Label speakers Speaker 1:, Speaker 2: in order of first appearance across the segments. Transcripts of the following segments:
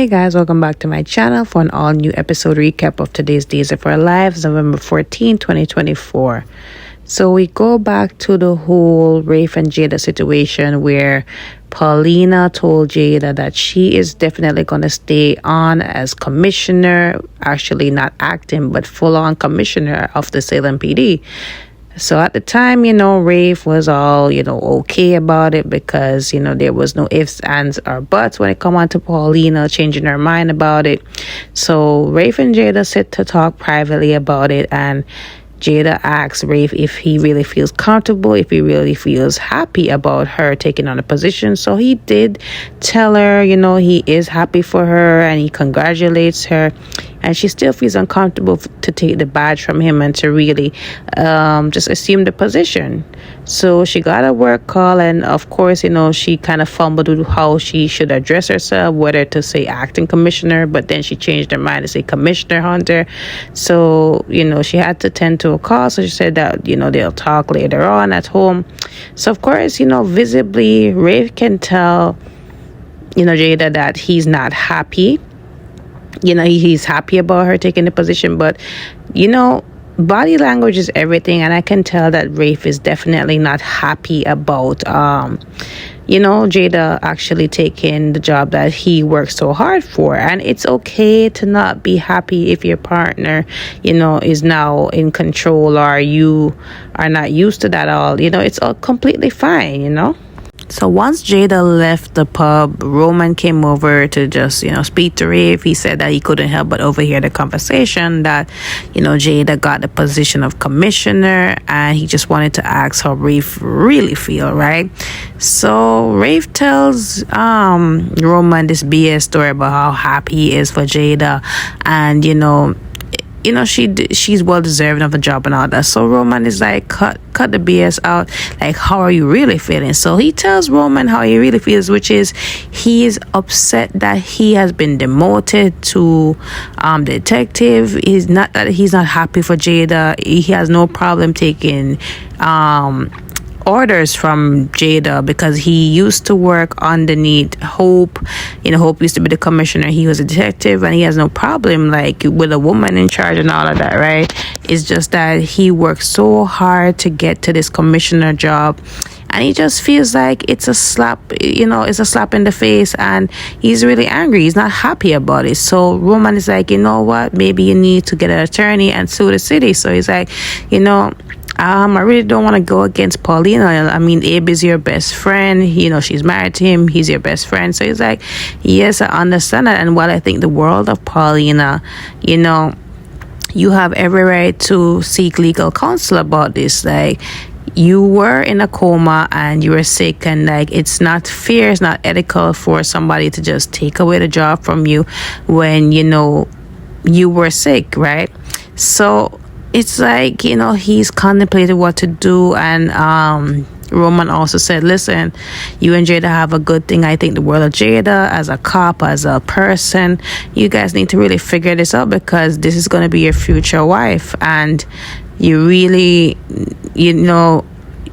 Speaker 1: Hey guys, welcome back to my channel for an all new episode recap of today's Days of Our Lives, November 14, 2024. So we go back to the whole Rafe and Jada situation where Paulina told Jada that she is definitely going to stay on as commissioner, actually not acting, but full-on commissioner of the Salem PD. So at the time, Rafe was all, okay about it because, there was no ifs, ands, or buts when it come on to Paulina changing her mind about it. So Rafe and Jada sit to talk privately about it, and Jada asks Rafe if he really feels comfortable, if he really feels happy about her taking on a position. So he did tell her, he is happy for her and he congratulates her. And she still feels uncomfortable to take the badge from him and to really just assume the position. So she got a work call, and of course, she kind of fumbled with how she should address herself, whether to say acting commissioner, but then she changed her mind to say Commissioner Hunter. So, she had to tend to a call. So she said that, they'll talk later on at home. So, of course, visibly, Rafe can tell, Jada that he's not happy. He's happy about her taking the position, but body language is everything, and I can tell that Rafe is definitely not happy about Jada actually taking the job that he worked so hard for. And it's okay to not be happy if your partner is now in control or you are not used to that all. It's all completely fine. So once Jada left the pub, Roman came over to just, speak to Rafe. He said that he couldn't help but overhear the conversation that, Jada got the position of commissioner, and he just wanted to ask how Rafe really feel, right? So Rafe tells Roman this BS story about how happy he is for Jada, and, she's well deserving of the job and all that. So Roman is like, cut the BS out. Like, how are you really feeling? So he tells Roman how he really feels, which is he is upset that he has been demoted to detective. He's not happy for Jada. He has no problem taking orders from Jada because he used to work underneath Hope. Hope used to be the commissioner. He was a detective, and he has no problem with a woman in charge and all of that, right? It's just that he worked so hard to get to this commissioner job, and he just feels like it's a slap, it's a slap in the face, and he's really angry. He's not happy about it. So Roman is like, what? Maybe you need to get an attorney and sue the city. So he's like, I really don't want to go against Paulina. I mean, Abe is your best friend. She's married to him. He's your best friend. So he's like, yes, I understand that. And while I think the world of Paulina, you have every right to seek legal counsel about this. You were in a coma and you were sick, and it's not fair, it's not ethical for somebody to just take away the job from you when, you were sick, right? So it's he's contemplated what to do, and Roman also said, listen, you and Jada have a good thing. I think the world of Jada as a cop, as a person, you guys need to really figure this out, because this is going to be your future wife, and you really,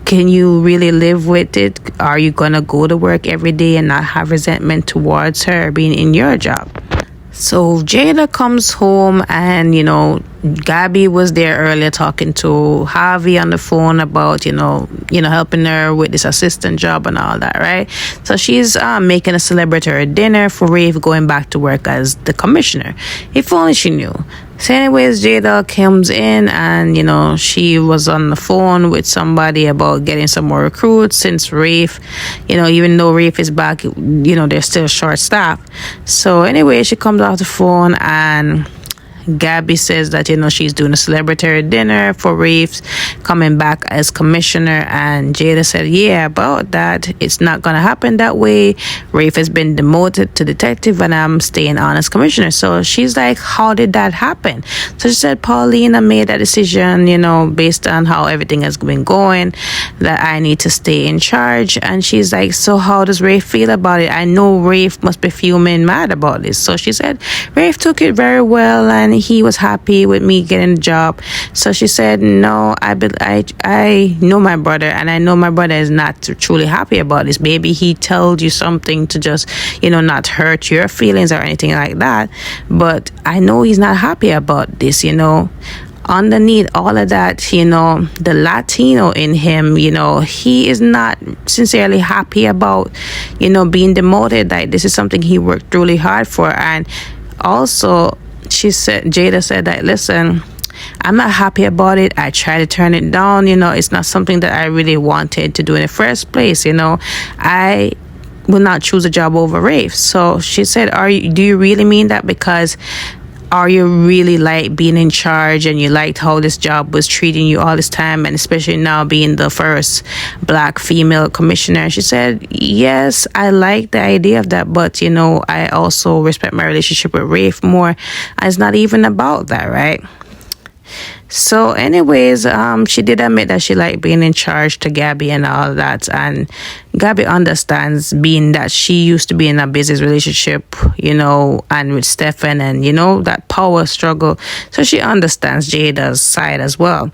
Speaker 1: can you really live with it? Are you going to go to work every day and not have resentment towards her being in your job? So Jada comes home, and Gabby was there earlier talking to Harvey on the phone about helping her with this assistant job and all that, right? So she's making a celebratory dinner for Rafe going back to work as the commissioner. If only she knew. So anyways, Jada comes in, and she was on the phone with somebody about getting some more recruits, since Rafe, even though Rafe is back, they're still short staffed. So anyway, she comes off the phone, and Gabby says that she's doing a celebratory dinner for Rafe's coming back as commissioner, and Jada said, yeah, about that, it's not gonna happen that way. Rafe has been demoted to detective, and I'm staying on as commissioner. So she's like, how did that happen? So she said Paulina made that decision, based on how everything has been going, that I need to stay in charge. And she's like, so how does Rafe feel about it? I know Rafe must be fuming mad about this. So she said Rafe took it very well, and he was happy with me getting a job. So she said, no, I know my brother, and I know my brother is not truly happy about this. Maybe he told you something to just, not hurt your feelings or anything like that. But I know he's not happy about this, underneath all of that, the Latino in him, he is not sincerely happy about, being demoted. Like, this is something he worked really hard for. And also, Jada said that, listen, I'm not happy about it. I try to turn it down. It's not something that I really wanted to do in the first place. I will not choose a job over Rafe. So she said, do you really mean that? Because are you really like being in charge, and you liked how this job was treating you all this time, and especially now being the first Black female commissioner? She said, yes, I like the idea of that, but I also respect my relationship with Rafe more. And it's not even about that, right? So anyways, she did admit that she liked being in charge to Gabby and all that. And Gabby understands, being that she used to be in a business relationship, and with Stefan, and, that power struggle. So she understands Jada's side as well.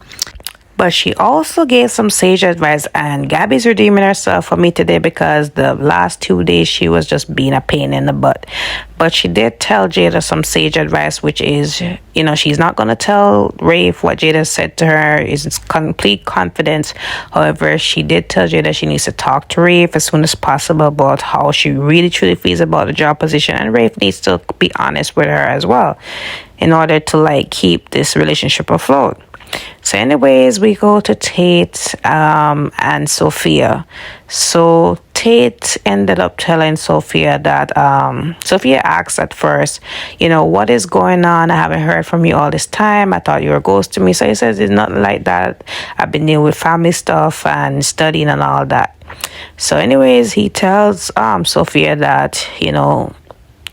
Speaker 1: But she also gave some sage advice, and Gabby's redeeming herself for me today, because the last 2 days she was just being a pain in the butt. But she did tell Jada some sage advice, which is, she's not going to tell Rafe what Jada said to her. Is complete confidence. However, she did tell Jada she needs to talk to Rafe as soon as possible about how she really truly feels about the job position, and Rafe needs to be honest with her as well, in order to keep this relationship afloat. So anyways, we go to Tate and Sophia. So Tate ended up telling Sophia that Sophia asked at first, what is going on? I haven't heard from you all this time. I thought you were ghosting me. So he says, it's not like that. I've been dealing with family stuff and studying and all that. So anyways, he tells Sophia that,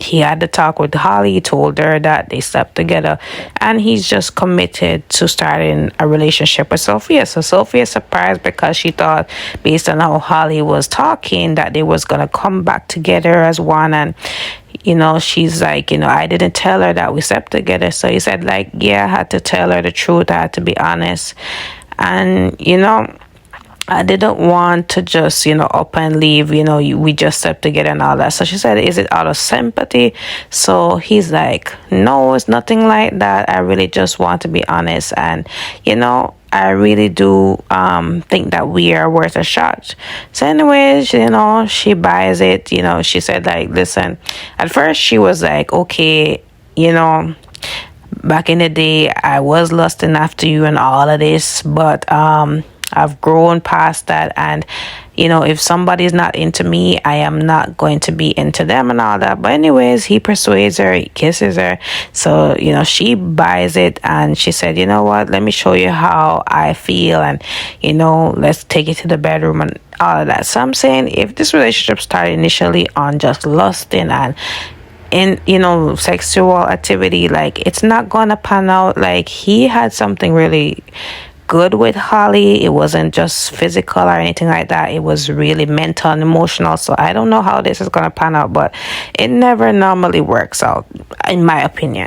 Speaker 1: he had the talk with Holly. He told her that they slept together, and he's just committed to starting a relationship with Sophia. So Sophia's surprised, because she thought, based on how Holly was talking, that they was going to come back together as one. And she's like, I didn't tell her that we slept together. So he said, yeah, I had to tell her the truth. I had to be honest. And I didn't want to just, up and leave, we just slept together and all that. So she said, is it out of sympathy? So he's like, no, it's nothing like that. I really just want to be honest. And, I really do think that we are worth a shot. So anyways, she buys it. She said, listen, at first she was like, okay, back in the day, I was lusting after you and all of this, but I've grown past that, and if somebody's not into me, I am not going to be into them and all that. But anyways, he persuades her, he kisses her. So she buys it, and she said, you know what, let me show you how I feel, and let's take it to the bedroom and all of that. So I'm saying, if this relationship started initially on just lusting and in sexual activity, it's not gonna pan out. He had something really good with Holly. It wasn't just physical or anything like that. It was really mental and emotional. So I don't know how this is going to pan out, but it never normally works out, in my opinion.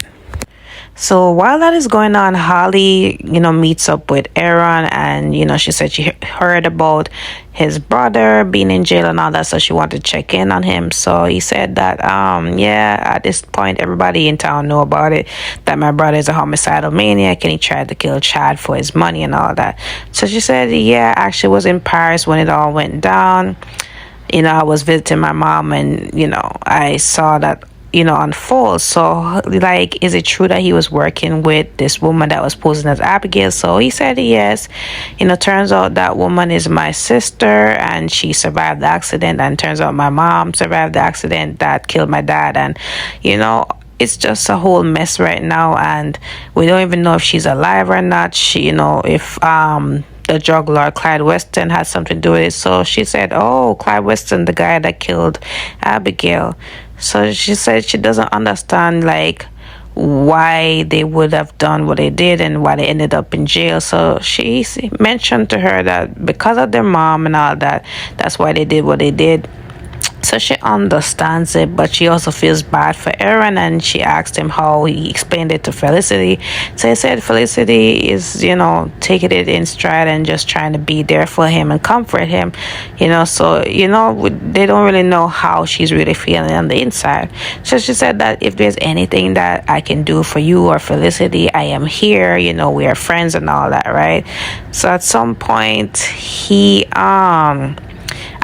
Speaker 1: So while that is going on, Holly, meets up with Aaron, and, she said she heard about his brother being in jail and all that, so she wanted to check in on him. So he said that, at this point, everybody in town know about it, that my brother is a homicidal maniac, and he tried to kill Chad for his money and all that. So she said, yeah, I actually was in Paris when it all went down. I was visiting my mom, and, I saw that unfold. So is it true that he was working with this woman that was posing as Abigail? So he said yes. Turns out that woman is my sister, and she survived the accident, and turns out my mom survived the accident that killed my dad. And it's just a whole mess right now, and we don't even know if she's alive or not. If the drug lord Clyde Weston had something to do with it. So she said, oh, Clyde Weston, the guy that killed Abigail. So she said she doesn't understand why they would have done what they did and why they ended up in jail. So she mentioned to her that because of their mom and all that, that's why they did what they did. So So she understands it, but she also feels bad for Aaron, and she asked him how he explained it to Felicity. So he said Felicity is, taking it in stride and just trying to be there for him and comfort him, so, they don't really know how she's really feeling on the inside. So she said that if there's anything that I can do for you or Felicity, I am here, we are friends and all that, right? So at some point, he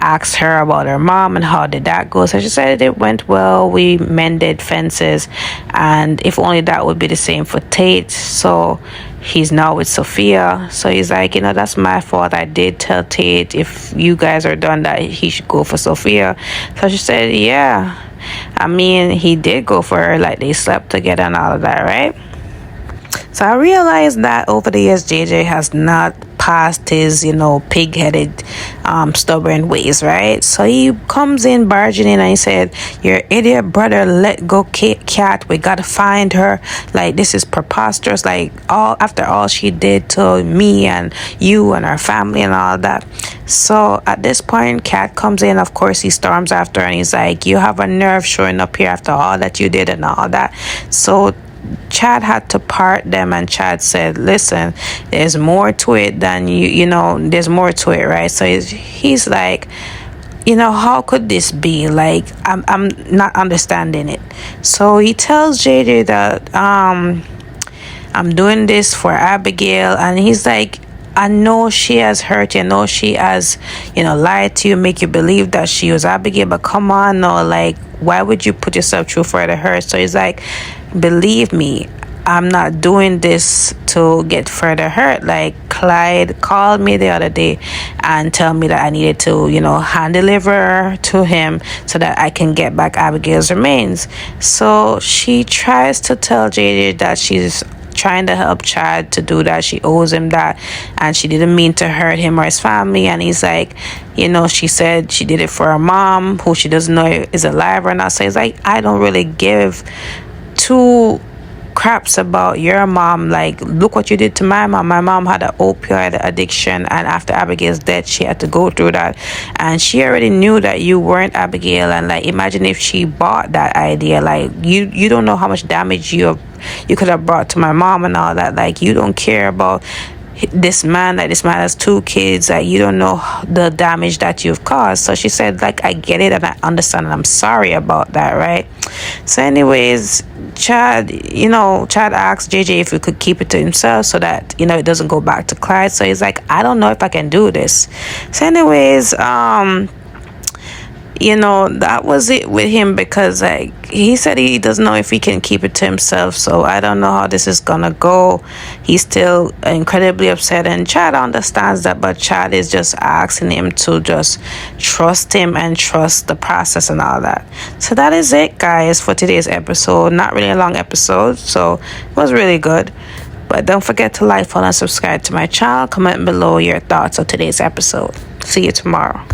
Speaker 1: asked her about her mom and how did that go. So she said it went well. We mended fences, and if only that would be the same for Tate. So he's now with Sophia. So he's like, that's my fault. I did tell Tate if you guys are done that he should go for Sophia. So she said, yeah, I mean, he did go for her, like they slept together and all of that, right? So I realized that over the years, JJ has not passed his, pig-headed, stubborn ways, right? So he comes in, barging in, and he said, your idiot brother let go Cat. We gotta find her. Like, this is preposterous. Like, after all she did to me and you and our family and all that. So at this point, Cat comes in. Of course, he storms after her, and he's like, you have a nerve showing up here after all that you did and all that. So Chad had to part them, and Chad said, listen, there's more to it than there's more to it, right? So he's like, how could this be? Like, I'm not understanding it. So he tells JJ that I'm doing this for Abigail, and he's like, I know she has hurt you. I know she has, lied to you, make you believe that she was Abigail. But come on, no, like, why would you put yourself through further hurt? So he's like, believe me, I'm not doing this to get further hurt. Like, Clyde called me the other day and tell me that I needed to, hand deliver her to him so that I can get back Abigail's remains. So she tries to tell JJ that she's trying to help Chad to do that. She owes him that, and she didn't mean to hurt him or his family. And he's like, she said she did it for her mom, who she doesn't know is alive or not. So he's like, I don't really give two craps about your mom. Like, look what you did to my mom. My mom had an opioid addiction, and after Abigail's death, she had to go through that, and she already knew that you weren't Abigail. And like, imagine if she bought that idea. Like, you don't know how much damage you could have brought to my mom and all that. Like, you don't care about this man. Like, this man has 2 kids. Like, you don't know the damage that you've caused. So she said, like, I get it and I understand, and I'm sorry about that, right? So anyways, Chad asked JJ if he could keep it to himself so that it doesn't go back to Clyde. So he's like, I don't know if I can do this. So anyways, that was it with him, because like he said he doesn't know if he can keep it to himself. So I don't know how this is gonna go. He's still incredibly upset, and Chad understands that, but Chad is just asking him to just trust him and trust the process and all that. So that is it, guys, for today's episode. Not really a long episode, so it was really good. But don't forget to like, follow, and subscribe to my channel. Comment below your thoughts on today's episode. See you tomorrow.